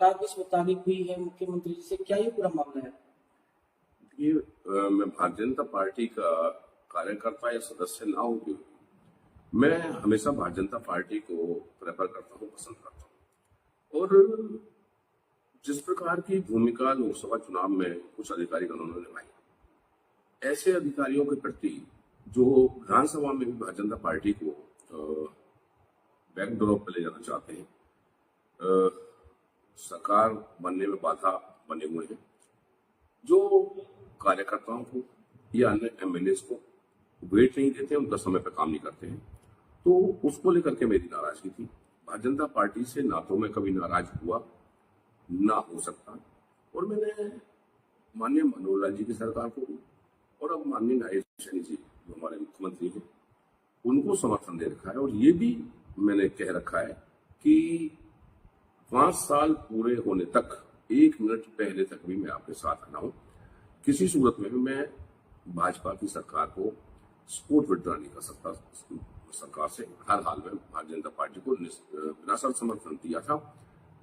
मुलाकात भी इस मुताबिक हुई है मुख्यमंत्री जी से, क्या ये पूरा मामला है? ये मैं भारतीय जनता पार्टी का कार्यकर्ता या सदस्य ना हो क्यों, मैं हमेशा भारतीय जनता पार्टी को प्रेफर करता हूँ, पसंद करता हूँ। और जिस प्रकार की भूमिका लोकसभा चुनाव में कुछ अधिकारी उन्होंने निभाई, ऐसे अधिकारियों के प्रति जो विधानसभा में भी भारतीय जनता पार्टी को बैकडोर पर ले जाना चाहते हैं, सरकार बनने में बाधा बने हुए हैं, जो कार्यकर्ताओं को या अन्य एमएलए को वेट नहीं देते, उनका समय पर काम नहीं करते हैं, तो उसको लेकर के मेरी नाराजगी थी। भारतीय जनता पार्टी से ना तो मैं कभी नाराज हुआ, ना हो सकता, और मैंने माननीय मनोहर लाल जी की सरकार को और अब माननीय नायब सैनी जी जो हमारे मुख्यमंत्री हैं उनको समर्थन दे रखा है। और ये भी मैंने कह रखा है कि 5 साल पूरे होने तक 1 मिनट पहले तक भी मैं आपके साथ रहा हूं। किसी सूरत में भी मैं भाजपा की सरकार को सपोर्ट विड्रॉ नहीं कर सकता। सरकार से हर हाल में भारतीय जनता पार्टी को बिना शर्त समर्थन दिया था,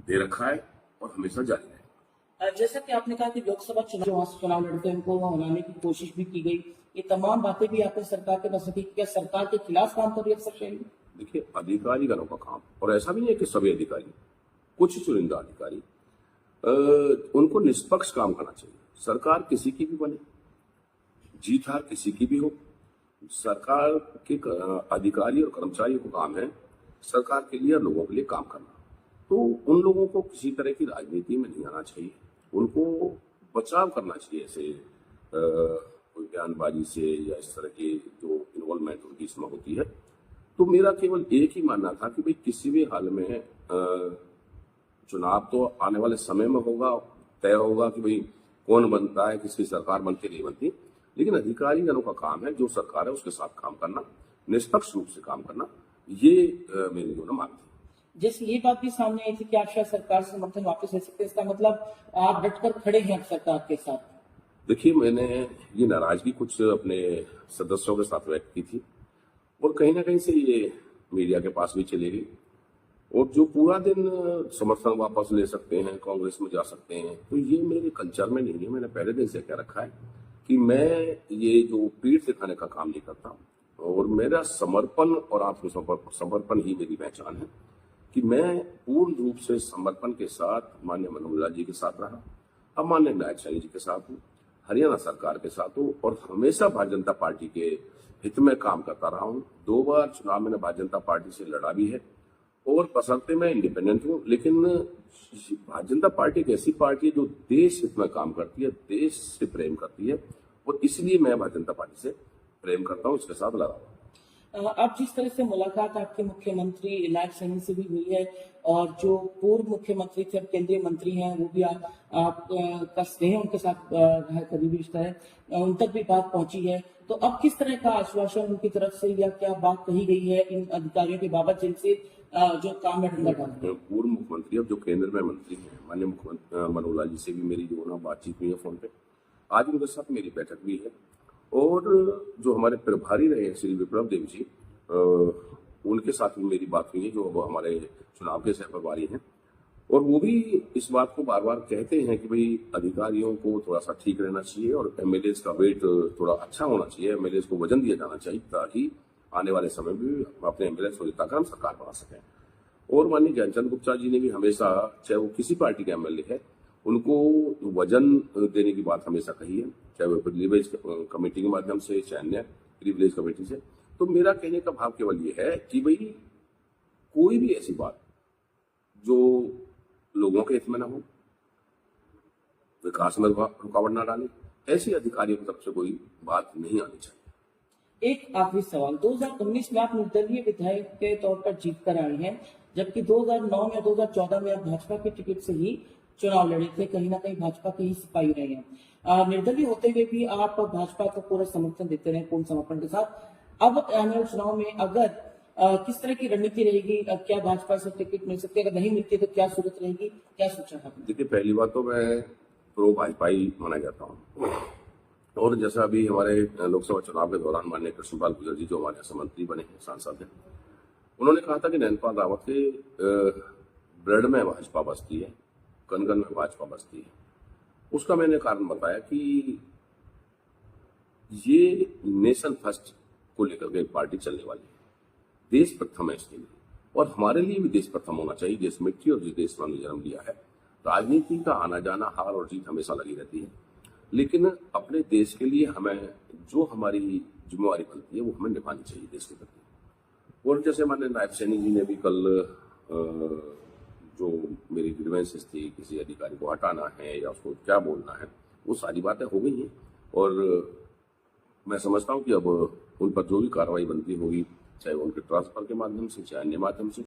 दे रखा है और हमेशा जारी रहेगा। जैसा कि आपने कहा कि लोकसभा चुनाव लड़ते हैं उनको हराने की कोशिश भी की गई, ये तमाम बातें भी आपने सरकार के पास रखी, क्या सरकार के खिलाफ काम कर रही है अफसर श्रेणी? देखिए, अधिकारीगणों का काम, और ऐसा भी नहीं है कि सभी अधिकारी, कुछ चुनिंदा अधिकारी, उनको निष्पक्ष काम करना चाहिए। सरकार किसी की भी बने, जीत हार किसी की भी हो, सरकार के अधिकारी और कर्मचारियों को काम है सरकार के लिए और लोगों के लिए काम करना। तो उन लोगों को किसी तरह की राजनीति में नहीं आना चाहिए, उनको बचाव करना चाहिए ऐसे कोई बयानबाजी से या इस तरह की जो इन्वॉल्वमेंट उनकी इसमें होती है। तो मेरा केवल एक ही मानना था कि भाई किसी भी हाल में चुनाव तो आने वाले समय में होगा, तय होगा कि भाई कौन बनता है, किसकी सरकार बनती नहीं बनती, लेकिन अधिकारी जनों का काम है जो सरकार है उसके साथ काम करना, निष्पक्ष रूप से काम करना, ये मेरी जो मांग थी। जैसे ये बात भी सामने आई थी कि आप शायद सरकार से समर्थन वापस ले सकते हैं, इसका मतलब आप डटकर खड़े हैं सरकार के साथ? देखिए, मैंने ये नाराजगी कुछ अपने सदस्यों के साथ व्यक्त की थी और कहीं ना कहीं से ये मीडिया के पास भी चली गई, और जो पूरा दिन समर्थन वापस ले सकते हैं, कांग्रेस में जा सकते हैं, तो ये मेरे कल्चर में नहीं है। मैंने पहले दिन से कह रखा है कि मैं ये जो पीठ दिखाने का काम नहीं करता, और मेरा समर्पण और आत्मसमर्पण ही मेरी पहचान है कि मैं पूर्ण रूप से समर्पण के साथ माननीय मनोहर लाल जी के साथ रहा, अब माननीय नायब सैनी जी के साथ हूँ, हरियाणा सरकार के साथ हूँ, और हमेशा भारतीय जनता पार्टी के हित में काम करता रहा हूँ। 2 बार चुनाव मैंने भारतीय जनता पार्टी से लड़ा भी है, और बशर्ते मैं इंडिपेंडेंट हूँ, लेकिन भारतीय जनता पार्टी एक ऐसी पार्टी है जो देश हित में काम करती है, देश से प्रेम करती है, और इसलिए मैं भारतीय जनता पार्टी से प्रेम करता हूँ, इसके साथ लड़ा हूँ। अब जिस तरह से मुलाकात आपके मुख्यमंत्री नायब सैनी से भी हुई है, और जो पूर्व मुख्यमंत्री थे अब केंद्रीय मंत्री हैं वो भी आप का स्नेह उनके साथ करीबी रिश्ता है, उन तक भी बात पहुंची है, तो अब किस तरह का आश्वासन उनकी तरफ से या क्या बात कही गई है इन अधिकारियों के बाबत जिनसे जो काम में डंडा डालते हैं? पूर्व मुख्यमंत्री अब जो केंद्र में मंत्री हैं, माननीय मुख्यमंत्री मनोहर लाल जी से भी मेरी जो बातचीत हुई है फोन पे, आज उनके साथ मेरी बैठक भी है, और जो हमारे प्रभारी रहे श्री विप्लव देव जी, उनके साथ भी मेरी बात हुई है, जो हमारे चुनाव के सह प्रभारी हैं, और वो भी इस बात को बार बार कहते हैं कि भाई अधिकारियों को थोड़ा सा ठीक रहना चाहिए और एमएलए का वेट थोड़ा अच्छा होना चाहिए, एमएलए को वजन दिया जाना चाहिए ताकि आने वाले समय में भी अपने एमएलए को जिताकर हम सरकार बना सकें। और माननीय ज्ञानचंद गुप्ता जी ने भी हमेशा, चाहे वो किसी पार्टी के एमएलए है, उनको वजन देने की बात हमेशा कही है, चाहे वो प्रिविलेज कमेटी के माध्यम से, चाहे अन्य प्रिविलेज कमेटी से। तो मेरा कहने का भाव केवल ये है कि भाई कोई भी ऐसी बात जो लोगों के हित में ना हो, विकास में रुकावट ना डाले, ऐसी अधिकारियों की तरफ से कोई बात नहीं आनी चाहिए। एक आखिरी सवाल, 2019 में आप निर्दलीय विधायक के तौर पर जीत कर आए हैं, जबकि 2009 या 2014 में आप भाजपा के टिकट से ही चुनाव लड़े थे, कहीं ना कहीं भाजपा के ही सिपाही रहे हैं। निर्दलीय होते हुए भी आप भाजपा को पूरा समर्थन देते रहे पूर्ण समर्पण के साथ। अब आने वाले चुनाव में अगर किस तरह की रणनीति रहेगी, क्या भाजपा से टिकट मिल सकती है, अगर नहीं मिलती तो क्या सूरत रहेगी, क्या सोचा है? देखिए, पहली बात तो मैं प्रो भाजपाई माना जाता हूँ, और जैसा अभी हमारे लोकसभा चुनाव के दौरान माननीय कृष्णपाल गुर्जर जी जो हमारे मंत्री बने हैं, सांसद हैं, उन्होंने कहा था कि नैनपाल रावत के ब्लड में भाजपा बसती है, कण-कण में भाजपा बसती है। उसका मैंने कारण बताया कि ये नेशन फर्स्ट को लेकर के एक पार्टी चलने वाली है, देश प्रथम है इसके लिए, और हमारे लिए भी देश प्रथम होना चाहिए। देश मिट्टी और जिस देश में हमने जन्म लिया है। राजनीति का आना जाना, हार और जीत हमेशा लगी रहती है, लेकिन अपने देश के लिए हमें जो हमारी जिम्मेवारी बनती है वो हमें निभानी चाहिए देश के प्रति। और जैसे माननीय नायब सैनी जी ने भी कल जो मेरी ग्रीवेंसेस थी, किसी अधिकारी को हटाना है या उसको क्या बोलना है, वो सारी बातें हो गई हैं, और मैं समझता हूं कि अब उन पर जो भी कार्रवाई बनती होगी, चाहे वो उनके ट्रांसफर के माध्यम से, चाहे अन्य माध्यम से,